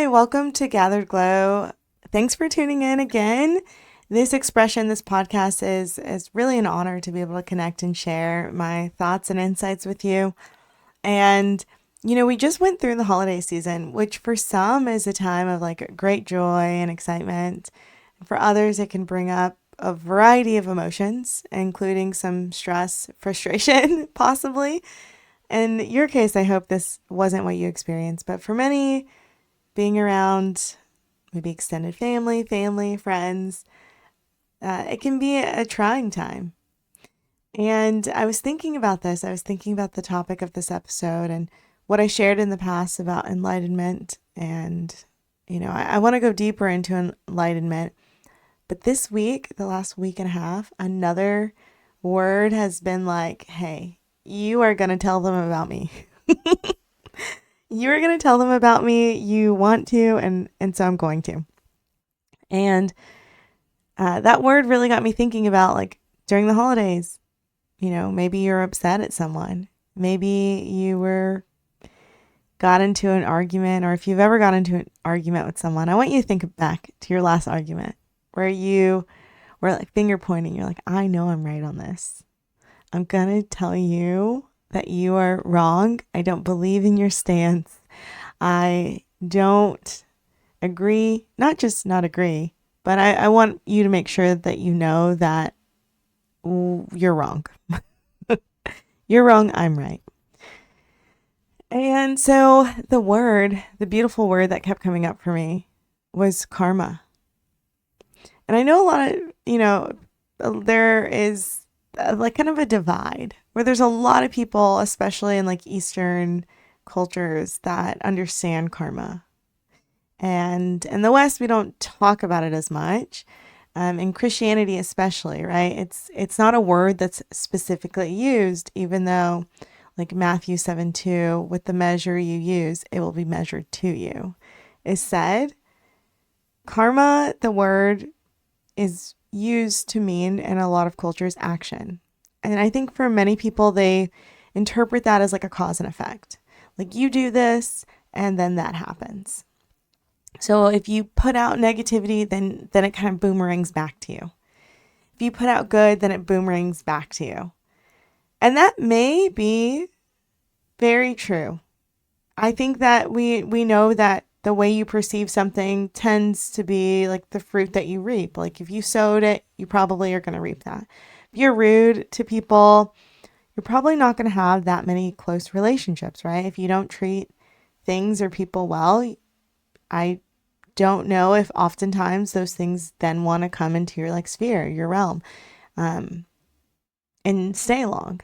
Hi, welcome to Gathered Glow. Thanks for tuning in again. This expression, this podcast is really an honor to be able to connect and share my thoughts and insights with you. And we just went through the holiday season, which for some is a time of like great joy and excitement. For others, it can bring up a variety of emotions, including some stress, frustration, possibly. In your case, I hope this wasn't what you experienced, but for many, being around maybe extended family, friends, it can be a trying time. And I was thinking about this. I was thinking about the topic of this episode and what I shared in the past about enlightenment. And, I want to go deeper into enlightenment. But this week, the last week and a half, another word has been like, hey, you are going to tell them about me. You are going to tell them about me. You want to, and so I'm going to. And that word really got me thinking about like during the holidays, maybe you're upset at someone. Maybe got into an argument, or if you've ever got into an argument with someone, I want you to think back to your last argument where you were like finger pointing. You're like, I know I'm right on this. I'm going to tell you that you are wrong. I don't believe in your stance. I don't agree, not just not agree, but I want you to make sure that you know that you're wrong. You're wrong, I'm right. And so the beautiful word that kept coming up for me was karma. And I know a lot of, there is like kind of a divide where there's a lot of people, especially in like Eastern cultures, that understand karma. And in the West, we don't talk about it as much. In Christianity, especially, right? It's not a word that's specifically used, even though, like Matthew 7:2, with the measure you use, it will be measured to you, is said. Karma, the word, is used to mean in a lot of cultures action. And I think for many people, they interpret that as like a cause and effect. Like you do this and then that happens. So if you put out negativity, then it kind of boomerangs back to you. If you put out good, then it boomerangs back to you. And that may be very true. I think that we know that the way you perceive something tends to be like the fruit that you reap. Like if you sowed it, you probably are going to reap that. If you're rude to people, you're probably not going to have that many close relationships, right? If you don't treat things or people well, I don't know if oftentimes those things then want to come into your like sphere, your realm, and stay long.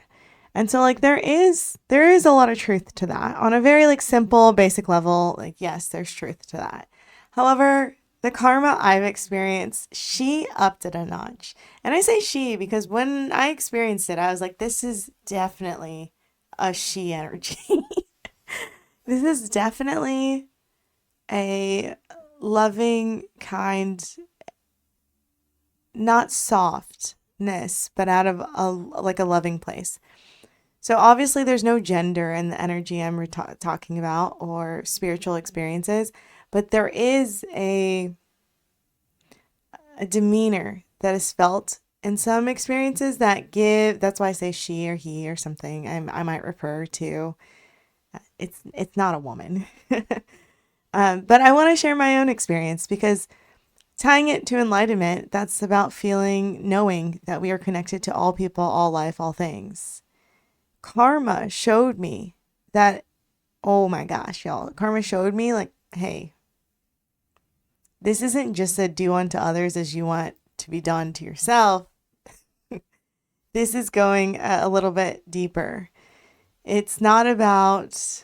And so like there is a lot of truth to that on a very like simple, basic level. Like, yes, there's truth to that. However, the karma I've experienced, she upped it a notch. And I say she because when I experienced it, I was like, this is definitely a she energy. This is definitely a loving, kind, not softness, but out of a loving place. So obviously there's no gender in the energy I'm talking about or spiritual experiences, but there is a demeanor that is felt in some experiences that's why I say she or he or something. I might refer to, it's not a woman. But I want to share my own experience because tying it to enlightenment, that's about knowing that we are connected to all people, all life, all things. Karma showed me that, oh my gosh, y'all, karma showed me like, hey, this isn't just a do unto others as you want to be done to yourself. This is going a little bit deeper. It's not about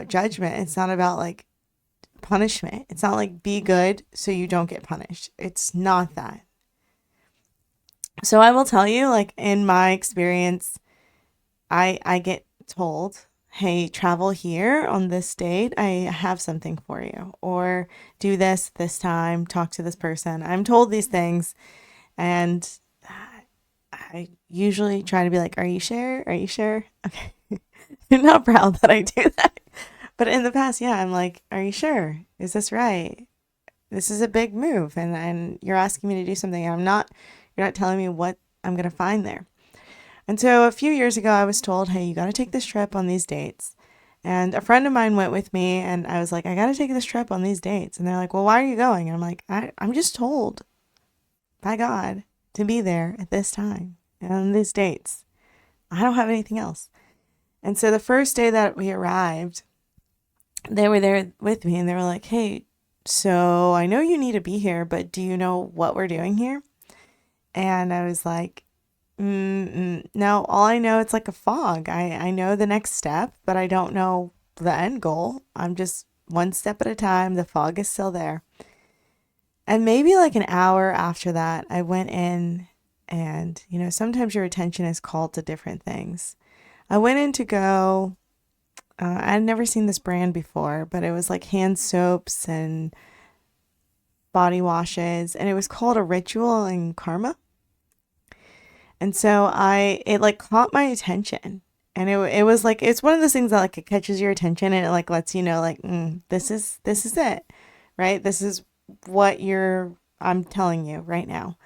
judgment. It's not about like punishment. It's not like be good so you don't get punished. It's not that. So I will tell you, like in my experience, I get told, hey, travel here on this date. I have something for you. Or do this time, talk to this person. I'm told these things. And I usually try to be like, are you sure? Are you sure? Okay. I'm not proud that I do that. But in the past, yeah, I'm like, are you sure? Is this right? This is a big move, and you're asking me to do something, and you're not telling me what I'm going to find there. And so a few years ago, I was told, hey, you got to take this trip on these dates. And a friend of mine went with me, and I was like, I got to take this trip on these dates. And they're like, well, why are you going? And I'm like, I'm just told by God to be there at this time and on these dates. I don't have anything else. And so the first day that we arrived, they were there with me, and they were like, hey, so I know you need to be here, but do you know what we're doing here? And I was like, no, all I know, it's like a fog. I know the next step, but I don't know the end goal. I'm just one step at a time. The fog is still there. And maybe like an hour after that, I went in, and, sometimes your attention is called to different things. I went in to go, I'd never seen this brand before, but it was like hand soaps and body washes, and it was called A Ritual in Karma. And so it like caught my attention, and it was like, it's one of those things that like it catches your attention, and it like lets you know like, this is it, right? This is what I'm telling you right now.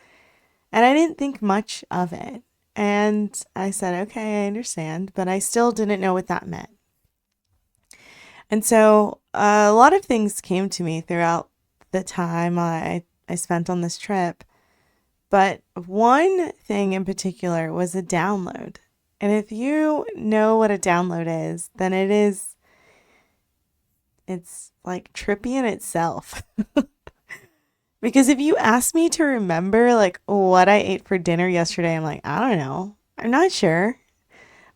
And I didn't think much of it. And I said, okay, I understand, but I still didn't know what that meant. And so a lot of things came to me throughout the time I spent on this trip. But one thing in particular was a download. And if you know what a download is, then it's like trippy in itself. Because if you ask me to remember like what I ate for dinner yesterday, I'm like, I don't know. I'm not sure.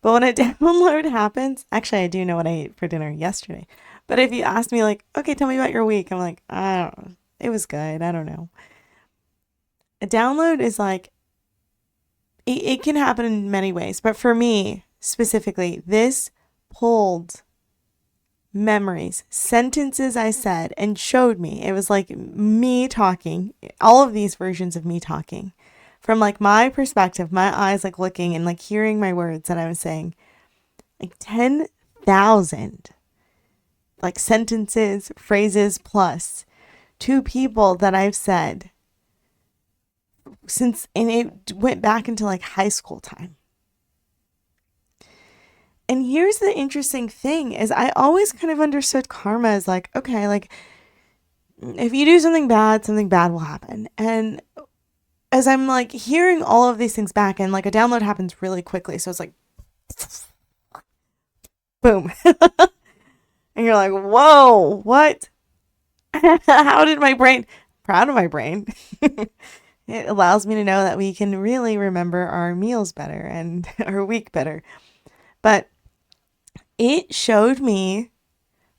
But when a download happens, actually, I do know what I ate for dinner yesterday. But if you ask me like, okay, tell me about your week, I'm like, I don't know. It was good. I don't know. A download is like, it can happen in many ways, but for me specifically, this pulled memories, sentences I said, and showed me. It was like me talking, all of these versions of me talking from like my perspective, my eyes like looking and like hearing my words that I was saying, like 10,000 like sentences, phrases plus to people that I've said since, and it went back into like high school time. And here's the interesting thing is I always kind of understood karma as like, okay, like if you do something bad will happen. And as I'm like hearing all of these things back, and like a download happens really quickly. So it's like, boom. And you're like, whoa, what? How did my brain, proud of my brain. It allows me to know that we can really remember our meals better and our week better. But it showed me,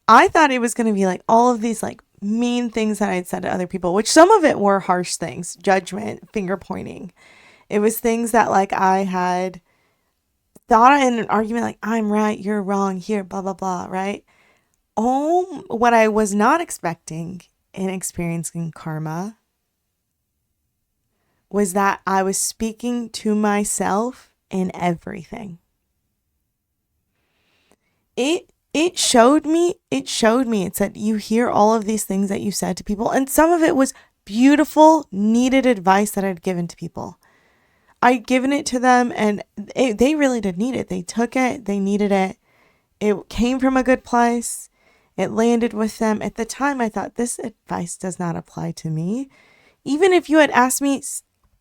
I thought it was going to be like all of these like mean things that I'd said to other people, which some of it were harsh things, judgment, finger pointing. It was things that like I had thought in an argument, like I'm right, you're wrong here, blah, blah, blah, right? Oh, what I was not expecting in experiencing karma was that I was speaking to myself in everything. It showed me, it said, you hear all of these things that you said to people, and some of it was beautiful, needed advice that I'd given to people. I'd given it to them, and they really did need it. They took it, they needed it. It came from a good place. It landed with them. At the time, I thought, this advice does not apply to me. Even if you had asked me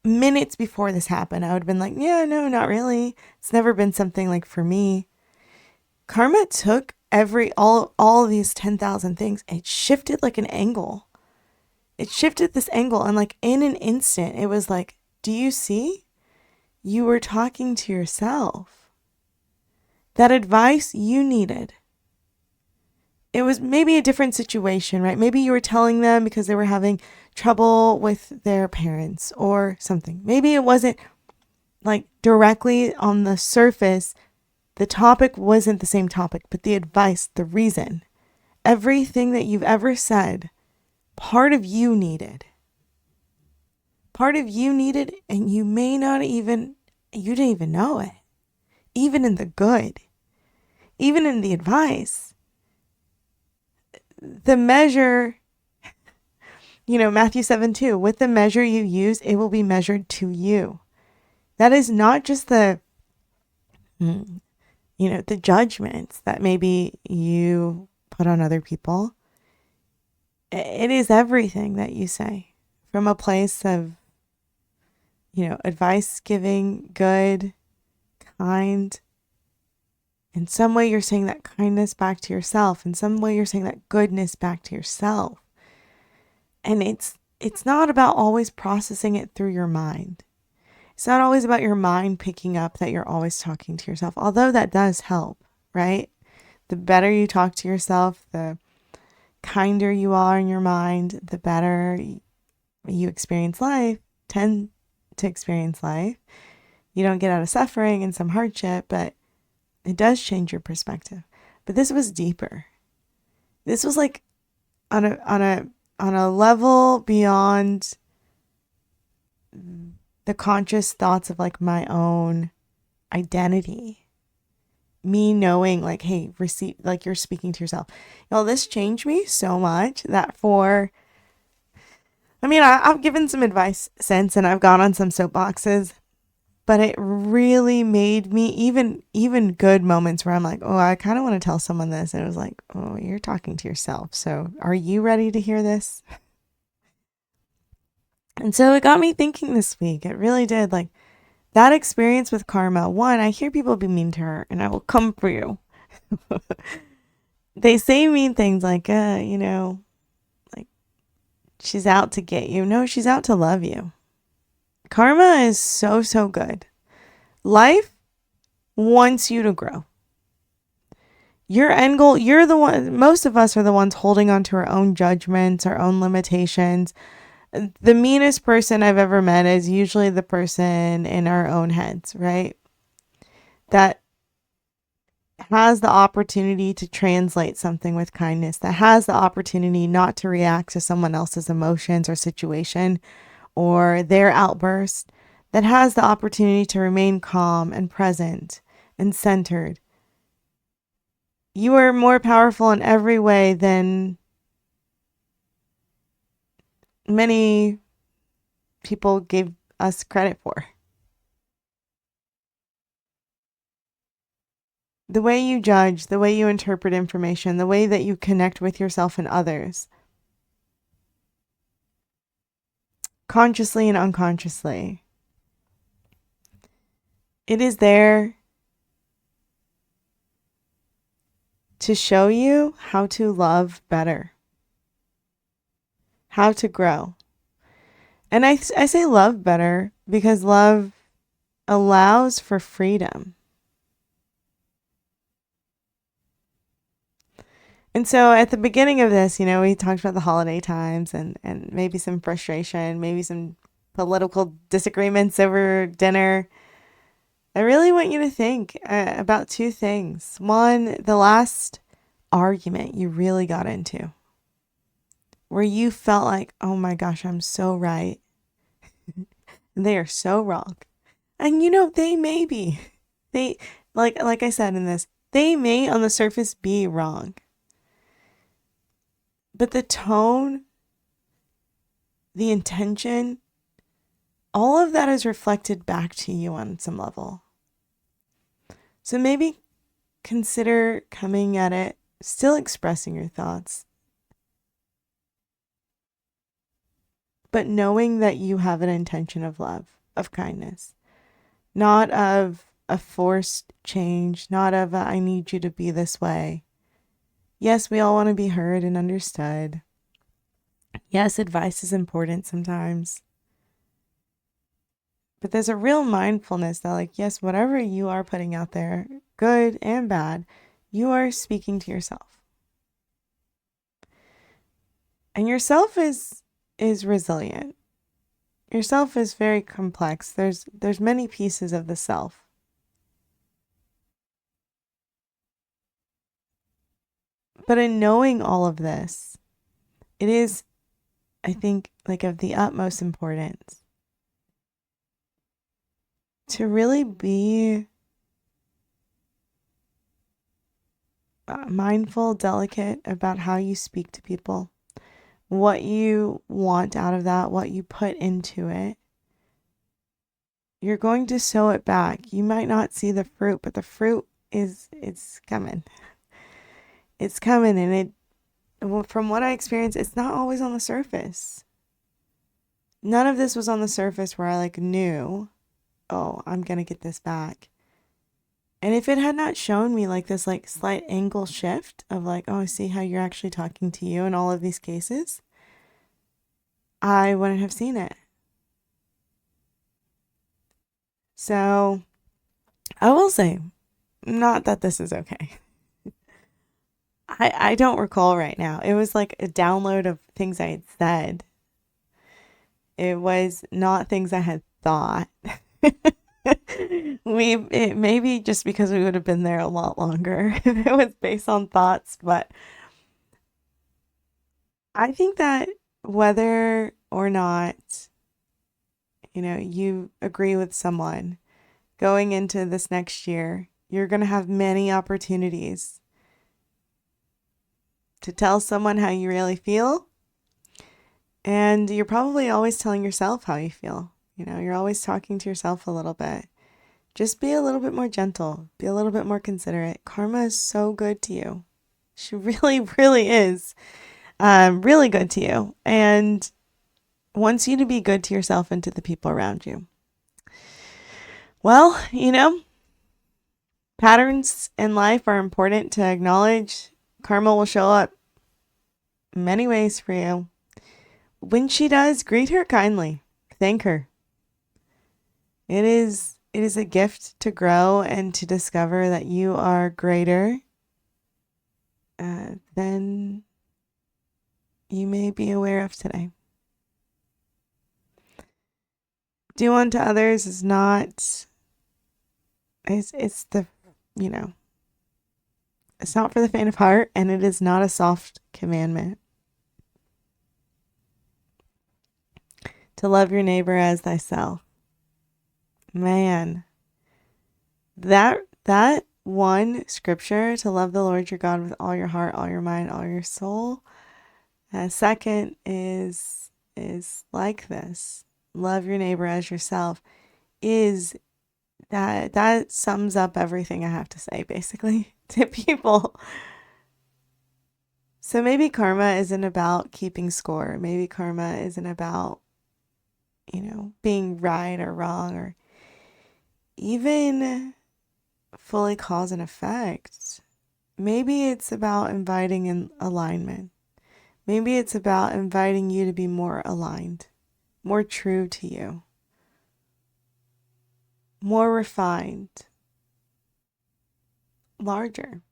minutes before this happened, I would have been like, yeah, no, not really. It's never been something like for me. Karma took all of these 10,000 things. It shifted like an angle. It shifted this angle, and like in an instant, it was like, do you see? You were talking to yourself. That advice you needed. It was maybe a different situation, right? Maybe you were telling them because they were having trouble with their parents or something. Maybe it wasn't like directly on the surface. The topic wasn't the same topic, but the advice, the reason, everything that you've ever said, part of you needed. Part of you needed, and you didn't even know it. Even in the good, even in the advice, the measure, Matthew 7:2, with the measure you use, it will be measured to you. That is not just the judgments that maybe you put on other people. It is everything that you say from a place of, advice giving, good, kind. In some way, you're saying that kindness back to yourself. In some way, you're saying that goodness back to yourself. And it's not about always processing it through your mind. It's not always about your mind picking up that you're always talking to yourself, although that does help, right? The better you talk to yourself, the kinder you are in your mind, the better you tend to experience life. You don't get out of suffering and some hardship, but it does change your perspective. But this was deeper. This was like on a level beyond the conscious thoughts of like my own identity. Me knowing like, hey, like you're speaking to yourself. This changed me so much that I've given some advice since and I've gone on some soapboxes, but it really made me even good moments where I'm like, oh, I kind of want to tell someone this. And it was like, oh, you're talking to yourself. So are you ready to hear this? And so it got me thinking this week. It really did. Like that experience with karma. One, I hear people be mean to her and I will come for you. They say mean things like, like she's out to get you. No, she's out to love you. Karma is so, so good. Life wants you to grow. Your end goal, you're the one, most of us are the ones holding on to our own judgments, our own limitations. The meanest person I've ever met is usually the person in our own heads, right? That has the opportunity to translate something with kindness, that has the opportunity not to react to someone else's emotions or situation or their outburst, that has the opportunity to remain calm and present and centered. You are more powerful in every way than many people gave us credit for. The way you judge, the way you interpret information, the way that you connect with yourself and others, consciously and unconsciously, it is there to show you how to love better, how to grow. And I say love better because love allows for freedom. And so at the beginning of this, we talked about the holiday times and maybe some frustration, maybe some political disagreements over dinner. I really want you to think about two things. One, the last argument you really got into, where you felt like, oh my gosh, I'm so right. And they are so wrong. And they may be. They, like I said in this, they may on the surface be wrong. But the tone, the intention, all of that is reflected back to you on some level. So maybe consider coming at it, still expressing your thoughts, but knowing that you have an intention of love, of kindness, not of a forced change, not of I need you to be this way. Yes, we all want to be heard and understood. Yes, advice is important sometimes. But there's a real mindfulness that, like, yes, whatever you are putting out there, good and bad, you are speaking to yourself. And yourself is resilient. Yourself is very complex. There's many pieces of the self. But in knowing all of this, it is, I think, like of the utmost importance to really be mindful, delicate about how you speak to people, what you want out of that, what you put into it. You're going to sow it back. You might not see the fruit, but the fruit it's coming. It's coming, and from what I experienced, it's not always on the surface. None of this was on the surface where I like knew, oh, I'm going to get this back. And if it had not shown me like this like slight angle shift of like, oh, I see how you're actually talking to you in all of these cases, I wouldn't have seen it. So I will say, not that this is okay. I don't recall right now. It was like a download of things I had said. It was not things I had thought. It maybe just because we would have been there a lot longer if it was based on thoughts, but I think that whether or not, you agree with someone going into this next year, you're going to have many opportunities to tell someone how you really feel. And you're probably always telling yourself how you feel. You're always talking to yourself a little bit. Just be a little bit more gentle, be a little bit more considerate. Karma is so good to you. She really, really is really good to you and wants you to be good to yourself and to the people around you. Well, patterns in life are important to acknowledge. Karma will show up many ways for you. When she does, greet her kindly. Thank her. It is a gift to grow and to discover that you are greater than you may be aware of today. Do unto others is not, it's the, it's not for the faint of heart, and it is not a soft commandment. To love your neighbor as thyself. Man, that one scripture, to love the Lord your God with all your heart, all your mind, all your soul. Second is like this. Love your neighbor as yourself. Is that sums up everything I have to say basically to people. So maybe karma isn't about keeping score. Maybe karma isn't about, being right or wrong or even fully cause and effect. Maybe it's about inviting in alignment. Maybe it's about inviting you to be more aligned, more true to you, more refined, larger,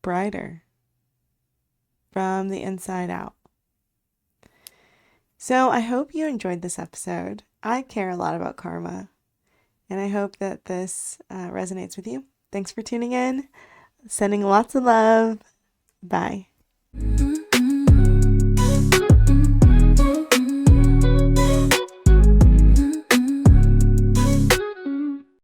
brighter from the inside out. So I hope you enjoyed this episode. I care a lot about karma, and I hope that this resonates with you. Thanks for tuning in. Sending lots of love. Bye.